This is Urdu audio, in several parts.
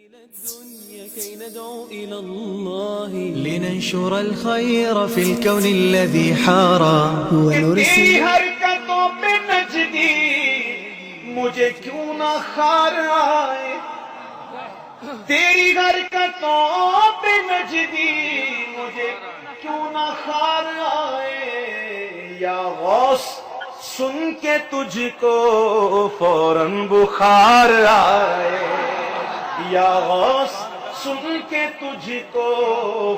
كي ندعو إلى الله لننشر الخير في الكون الذي حارى تیری حرکتوں پہ نجدی مجھے کیوں نہ خار آئے، تیری حرکتوں پہ نجدی مجھے کیوں نہ خار آئے، یا غوث سن کے تجھ کو فوراً بخار آئے، یا غوث سن کے تجھ کو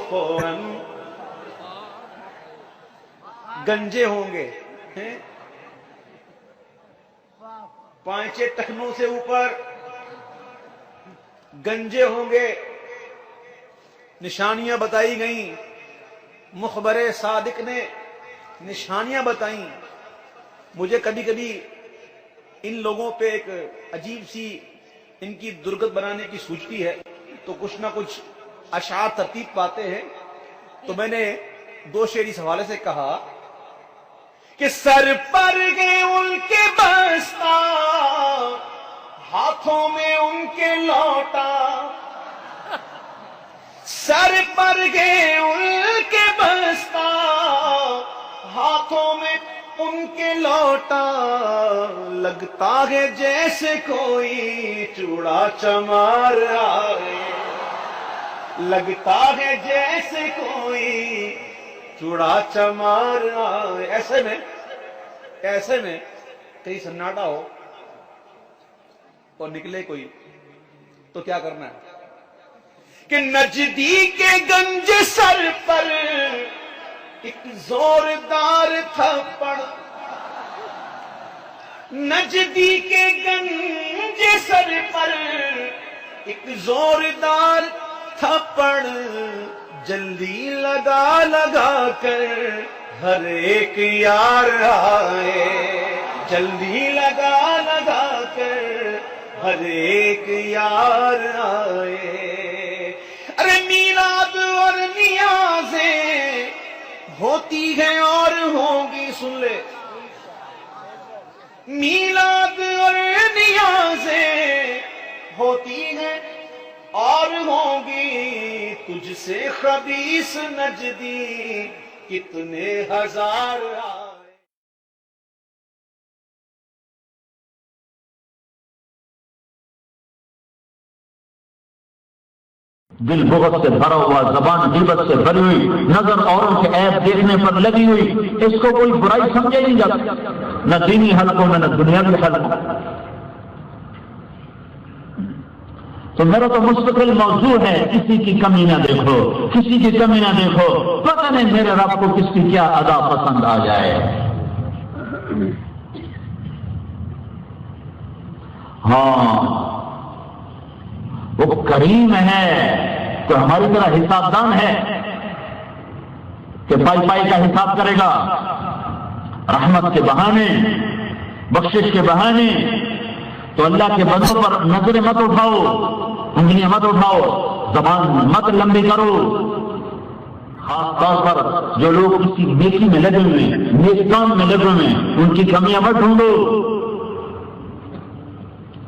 فوراً گنجے ہوں گے، پانچے ٹخنوں سے اوپر گنجے ہوں گے، نشانیاں بتائی گئیں، مخبر صادق نے نشانیاں بتائیں۔ مجھے کبھی کبھی ان لوگوں پہ ایک عجیب سی ان کی درگت بنانے کی سوچتی ہے، تو کچھ نہ کچھ اشعار ترتیب پاتے ہیں، تو میں نے دو شعر اس حوالے سے کہا کہ سر پر گئے ان کے بستا، ہاتھوں میں ان کے لوٹا، سر پر گئے ان کے بستا، ہاتھوں میں ان کے لوٹا، لگتا ہے جیسے کوئی چوڑا چمار آئے، لگتا ہے جیسے کوئی چوڑا چمار آئے۔ ایسے میں کہیں سناٹا ہو اور نکلے کوئی، تو کیا کرنا ہے کہ نجدی کے گنج سر پر ایک زوردار تھپڑ، نجدی کے گنج سر پر ایک زوردار تھپڑ، جلدی لگا لگا کر ہر ایک یار آئے، جلدی لگا لگا کر ہر ایک یار آئے۔ ارے میلاد اور نیازیں ہوتی ہیں اور ہوں گی، سن لے، میلاد اور نیازیں ہوتی ہیں اور ہوں گی، تجھ سے خبیث نجدی کتنے ہزار آئے۔ دل بغض سے بھرا ہوا، زبان غیبت سے بھری ہوئی، نظر اوروں کے عیب دیکھنے پر لگی ہوئی، اس کو کوئی برائی سمجھے نہیں جاتا، نہ دینی حلقوں میں نہ دنیاوی حلقوں۔ تو میرا تو مستقل موضوع ہے، کسی کی کمی نہ دیکھو، کسی کی کمی نہ دیکھو، پتہ نہیں میرے رب کو کس کی کیا ادا پسند آ جائے۔ ہاں وہ کریم ہے، تو ہماری طرح حساب دان ہے کہ پائی پائی کا حساب کرے گا، رحمت کے بہانے، بخشش کے بہانے۔ تو اللہ کے بندوں پر نظریں مت اٹھاؤ، انگلیاں مت اٹھاؤ، زبان مت لمبی کرو، خاص طور پر جو لوگ کسی نیکی میں لگے ہوئے، نیک کام میں لگے ہوئے، ان کی کمیاں مت ڈھونڈو۔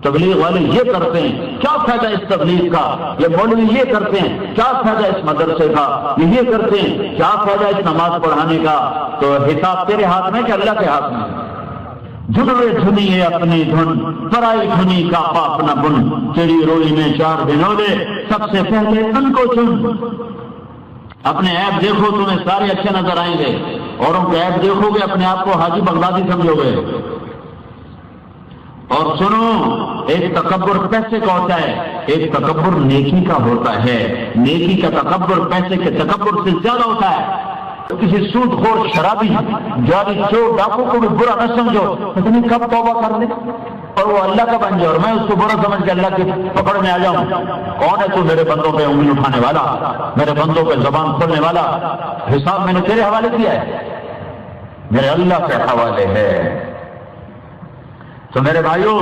تبلیغ والے یہ کرتے ہیں، کیا فائدہ اس تبلیغ کا؟ یہ مولوی یہ کرتے ہیں، کیا فائدہ اس مدرسے کا؟ یہ کرتے ہیں، کیا فائدہ اس نماز پڑھانے کا؟ تو حساب تیرے ہاتھ میں کہ اللہ کے ہاتھ میں؟ دھنوے دھنی اپنی دھن، پرائی دھنی کا پاپ نہ بن، تیری روئی میں 4 دن ہو گئے، سب سے پہلے ان کو چن۔ اپنے عیب دیکھو، تمہیں سارے اچھے نظر آئیں گے، اوروں کے عیب دیکھو گے، اپنے آپ کو حاجی بغدادی سمجھو گے۔ اور سنو، ایک تکبر پیسے کا ہوتا ہے، ایک تکبر نیکی کا ہوتا ہے۔ نیکی کا تکبر پیسے کے تکبر سے زیادہ ہوتا ہے۔ کسی سود خور، شرابی، جاری چور، ڈاکو کو بھی برا نہ سمجھو، اتنی کب توبہ کر لے اور وہ اللہ کا بن جائے اور میں اس کو برا سمجھ کے اللہ کے پکڑ میں آ جاؤں۔ کون ہے تو میرے بندوں پہ انگلی اٹھانے والا، میرے بندوں پہ زبان کھولنے والا؟ حساب میں نے تیرے حوالے کیا ہے، میرے اللہ کے حوالے ہے۔ تو میرے بھائیوں،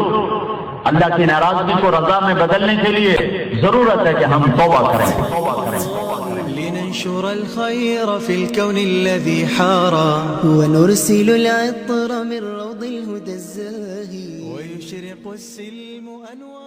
اللہ کی ناراضگی کو رضا میں بدلنے کے لیے ضرورت ہے کہ ہم توبہ کریں۔ لننشر الخير في الكون الذي حارى ونرسل العطر من روض الهدى الزاهي ويشرق السلم أنوار